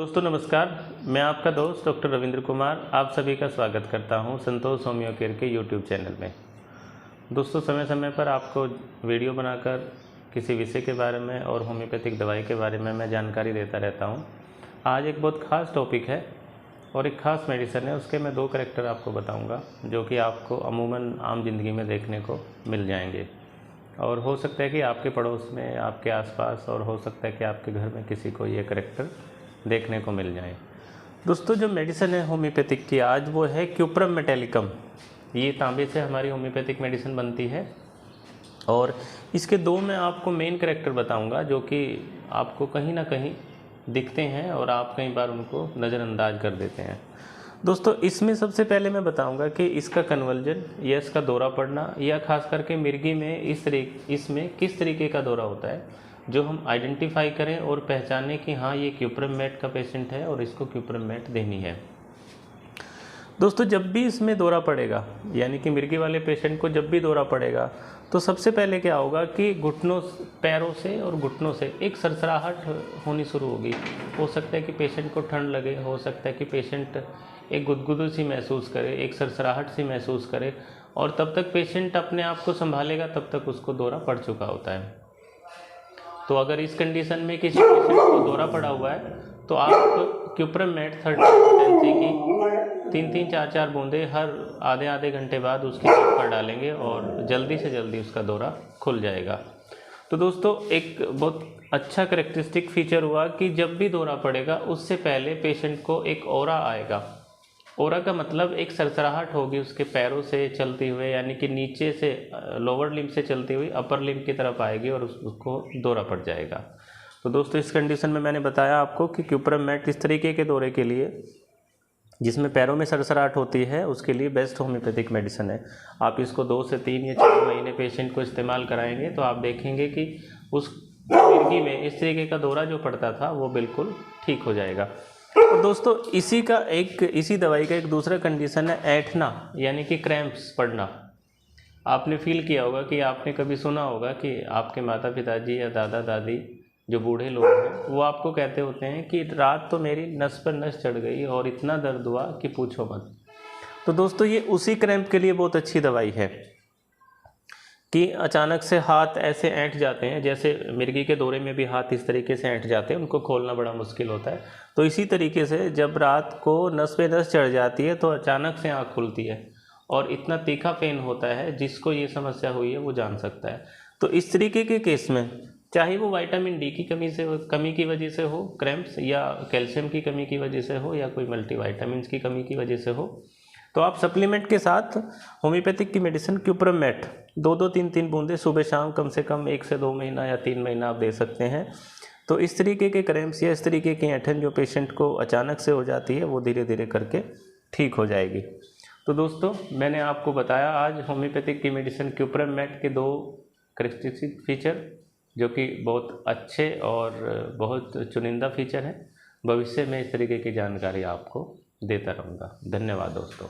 दोस्तों नमस्कार, मैं आपका दोस्त डॉक्टर रविंद्र कुमार आप सभी का स्वागत करता हूं संतोष होम्यो केयर के यूट्यूब चैनल में। दोस्तों समय समय पर आपको वीडियो बनाकर किसी विषय के बारे में और होम्योपैथिक दवाई के बारे में मैं जानकारी देता रहता हूं। आज एक बहुत ख़ास टॉपिक है और एक ख़ास मेडिसिन है, उसके मैं 2 करैक्टर आपको बताऊँगा जो कि आपको अमूमन आम जिंदगी में देखने को मिल जाएंगे और हो सकता है कि आपके पड़ोस में, आपके आसपास, और हो सकता है कि आपके घर में किसी को ये करैक्टर देखने को मिल जाए। दोस्तों जो मेडिसिन है होम्योपैथिक की आज वो है क्यूप्रम मेटेलिकम। ये तांबे से हमारी होम्योपैथिक मेडिसिन बनती है और इसके 2 मैं आपको मेन करैक्टर बताऊंगा जो कि आपको कहीं ना कहीं दिखते हैं और आप कई बार उनको नज़रअंदाज कर देते हैं। दोस्तों इसमें सबसे पहले मैं बताऊंगा कि इसका कन्वर्जन या इसका दौरा पड़ना या खास करके मिर्गी में इसमें किस तरीके का दौरा होता है जो हम आइडेंटिफाई करें और पहचानें कि हाँ ये क्यूप्रम मेट का पेशेंट है और इसको क्यूप्रम मेट देनी है। दोस्तों जब भी इसमें दौरा पड़ेगा यानी कि मिर्गी वाले पेशेंट को जब भी दौरा पड़ेगा तो सबसे पहले क्या होगा कि घुटनों, पैरों से और घुटनों से एक सरसराहट होनी शुरू होगी। हो सकता है कि पेशेंट को ठंड लगे, हो सकता है कि पेशेंट एक गुदगुदी सी महसूस करे, एक सरसराहट सी महसूस करे और तब तक पेशेंट अपने आप को संभालेगा तब तक उसको दौरा पड़ चुका होता है। तो अगर इस कंडीशन में किसी पेशेंट को दौरा पड़ा हुआ है तो आप क्यूप्रम मेट 30 पोटेंसी की 3-3, 4-4 बूंदे हर आधे घंटे बाद उसके पेट पर डालेंगे और जल्दी से जल्दी उसका दौरा खुल जाएगा। तो दोस्तों एक बहुत अच्छा करेक्टरिस्टिक फीचर हुआ कि जब भी दौरा पड़ेगा उससे पहले पेशेंट को एक ऑरा आएगा। ऑरा का मतलब एक सरसराहट होगी उसके पैरों से चलती हुए, यानी कि नीचे से लोअर लिम्ब से चलती हुई अपर लिम्ब की तरफ आएगी और उसको दौरा पड़ जाएगा। तो दोस्तों इस कंडीशन में मैंने बताया आपको कि क्यूप्रम मेट इस तरीके के दौरे के लिए जिसमें पैरों में सरसराहट होती है उसके लिए बेस्ट होम्योपैथिक मेडिसिन है। आप इसको 2 से 3 या 4 महीने पेशेंट को इस्तेमाल कराएंगे तो आप देखेंगे कि उस मिर्गी में इस तरीके का दौरा जो पड़ता था वो बिल्कुल ठीक हो जाएगा। और दोस्तों इसी दवाई का एक दूसरा कंडीशन है ऐंठना, यानी कि क्रैम्प्स पड़ना। आपने फील किया होगा कि आपने कभी सुना होगा कि आपके माता पिताजी या दादा दादी जो बूढ़े लोग हैं वो आपको कहते होते हैं कि रात तो मेरी नस पर नस चढ़ गई और इतना दर्द हुआ कि पूछो मत। तो दोस्तों ये उसी क्रैम्प के लिए बहुत अच्छी दवाई है कि अचानक से हाथ ऐसे ऐंठ जाते हैं, जैसे मिर्गी के दौरे में भी हाथ इस तरीके से ऐंठ जाते हैं, उनको खोलना बड़ा मुश्किल होता है। तो इसी तरीके से जब रात को नस पे नस चढ़ जाती है तो अचानक से आँख खुलती है और इतना तीखा पेन होता है, जिसको ये समस्या हुई है वो जान सकता है। तो इस तरीके के केस में चाहे वो विटामिन डी की कमी की वजह से हो क्रैम्प्स, या कैल्शियम की कमी की वजह से हो, या कोई मल्टीविटामिन की कमी की वजह से हो, तो आप सप्लीमेंट के साथ होम्योपैथिक की मेडिसिन क्यूप्रम मेट 2-2, 3-3 बूंदे सुबह शाम कम से कम 1 से 2 महीना या 3 महीना आप दे सकते हैं। तो इस तरीके के क्रैम्प्स या इस तरीके की ऐंठन जो पेशेंट को अचानक से हो जाती है वो धीरे धीरे करके ठीक हो जाएगी। तो दोस्तों मैंने आपको बताया आज होम्योपैथिक की मेडिसिन क्यूप्रम मेट के 2 करेक्टरिस्टिक फीचर जो कि बहुत अच्छे और बहुत चुनिंदा फीचर हैं। भविष्य में इस तरीके की जानकारी आपको देता रहूँगा। धन्यवाद दोस्तों।